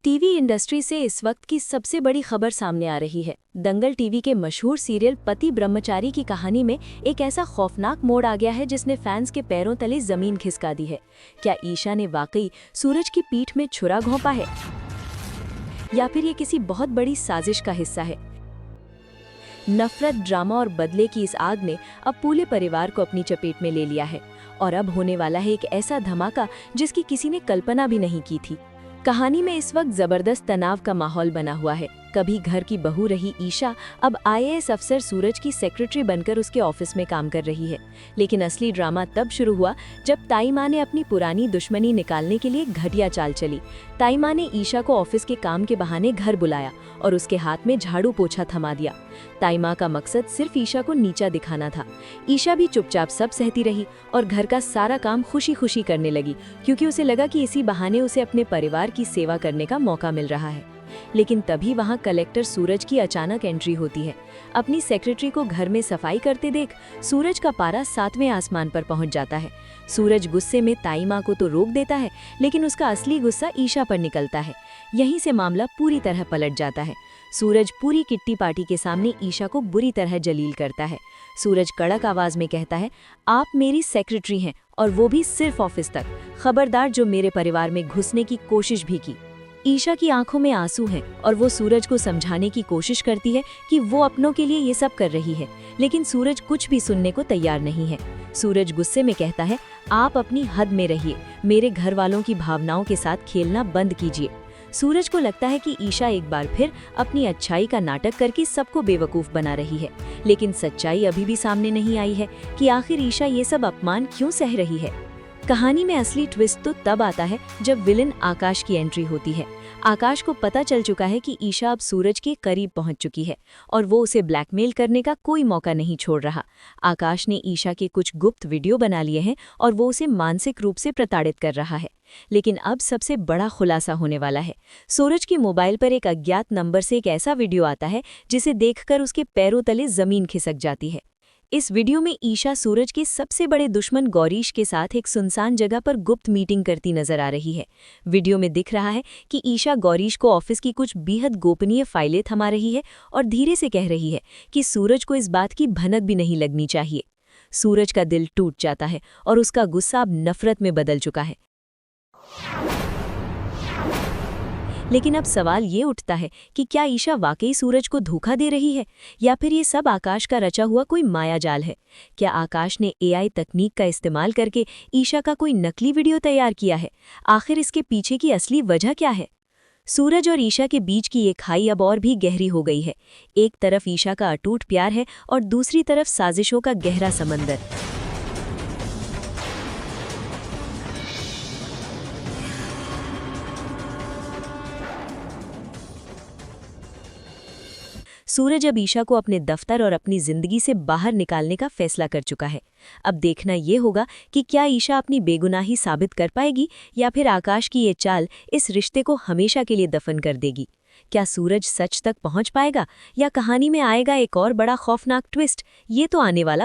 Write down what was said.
TV industry से इस वक्त की सबसे बड़ी खबर सामने आ रही है। दंगल टीवी के मशहूर सीरियल पति ब्रह्मचारी की कहानी में एक ऐसा खौफनाक मोड़ आ गया है जिसने फैंस के पैरों तले जमीन खिसका दी है। क्या ईशा ने वाकई सूरज की पीठ में छुरा घोंपा है या फिर ये किसी बहुत बड़ी साजिश का हिस्सा है? नफरत, ड्रामा और बदले की इस आग ने अब पूरे परिवार को अपनी चपेट में ले लिया है और अब होने वाला है एक ऐसा धमाका जिसकी किसी ने कल्पना भी नहीं की थी। कहानी में इस वक्त जबरदस्त तनाव का माहौल बना हुआ है। कभी घर की बहू रही ईशा अब आईएएस अफसर सूरज की सेक्रेटरी बनकर उसके ऑफिस में काम कर रही है। लेकिन असली ड्रामा तब शुरू हुआ जब ताई माँ ने अपनी पुरानी दुश्मनी निकालने के लिए घटिया चाल चली। ताई माँ ने ईशा को ऑफिस के काम के बहाने घर बुलाया और उसके हाथ में झाड़ू पोछा थमा दिया। ताई माँ का मकसद सिर्फ ईशा को नीचा दिखाना था। ईशा भी चुपचाप सब सहती रही और घर का सारा काम खुशी खुशी करने लगी, क्योंकि उसे लगा कि इसी बहाने उसे अपने परिवार की सेवा करने का मौका मिल रहा है। लेकिन तभी वहां कलेक्टर सूरज की अचानक एंट्री होती है। अपनी सेक्रेटरी को घर में सफाई करते देख सूरज का पारा 7वें आसमान पर पहुंच जाता है। सूरज गुस्से में ताई माँ को तो रोक देता है, लेकिन उसका असली गुस्सा ईशा पर निकलता है। यहीं से मामला पूरी तरह पलट जाता है। सूरज पूरी किट्टी पार्टी के सामने ईशा को बुरी तरह जलील करता है। सूरज कड़क आवाज में कहता है, आप मेरी सेक्रेटरी हैं और वो भी सिर्फ ऑफिस तक। खबरदार जो मेरे परिवार में घुसने की कोशिश भी की। ईशा की आंखों में आंसू हैं और वो सूरज को समझाने की कोशिश करती है कि वो अपनों के लिए ये सब कर रही है, लेकिन सूरज कुछ भी सुनने को तैयार नहीं है। सूरज गुस्से में कहता है, आप अपनी हद में रहिए, मेरे घर वालों की भावनाओं के साथ खेलना बंद कीजिए। सूरज को लगता है कि ईशा एक बार फिर अपनी अच्छाई का नाटक करके सबको बेवकूफ बना रही है, लेकिन सच्चाई अभी भी सामने नहीं आई है कि आखिर ईशा ये सब अपमान क्यों सह रही है। कहानी में असली ट्विस्ट तो तब आता है जब विलन आकाश की एंट्री होती है। आकाश को पता चल चुका है कि ईशा अब सूरज के करीब पहुंच चुकी है और वो उसे ब्लैकमेल करने का कोई मौका नहीं छोड़ रहा। आकाश ने ईशा के कुछ गुप्त वीडियो बना लिए हैं और वो उसे मानसिक रूप से प्रताड़ित कर रहा है। लेकिन अब सबसे बड़ा खुलासा होने वाला है। सूरज के मोबाइल पर एक अज्ञात नंबर से एक ऐसा वीडियो आता है जिसे देखकर उसके पैरों तले जमीन खिसक जाती है। इस वीडियो में ईशा सूरज के सबसे बड़े दुश्मन गौरीश के साथ एक सुनसान जगह पर गुप्त मीटिंग करती नजर आ रही है। वीडियो में दिख रहा है कि ईशा गौरीश को ऑफिस की कुछ बेहद गोपनीय फाइलें थमा रही है और धीरे से कह रही है कि सूरज को इस बात की भनक भी नहीं लगनी चाहिए। सूरज का दिल टूट जाता है और उसका गुस्सा अब नफरत में बदल चुका है। लेकिन अब सवाल ये उठता है कि क्या ईशा वाकई सूरज को धोखा दे रही है या फिर ये सब आकाश का रचा हुआ कोई मायाजाल है? क्या आकाश ने एआई तकनीक का इस्तेमाल करके ईशा का कोई नकली वीडियो तैयार किया है? आखिर इसके पीछे की असली वजह क्या है? सूरज और ईशा के बीच की ये खाई अब और भी गहरी हो गई है। एक तरफ ईशा का अटूट प्यार है और दूसरी तरफ साजिशों का गहरा समंदर। सूरज अब ईशा को अपने दफ्तर और अपनी जिंदगी से बाहर निकालने का फैसला कर चुका है। अब देखना ये होगा कि क्या ईशा अपनी बेगुनाही साबित कर पाएगी या फिर आकाश की ये चाल इस रिश्ते को हमेशा के लिए दफन कर देगी। क्या सूरज सच तक पहुंच पाएगा या कहानी में आएगा एक और बड़ा खौफनाक ट्विस्ट? ये तो आने वाला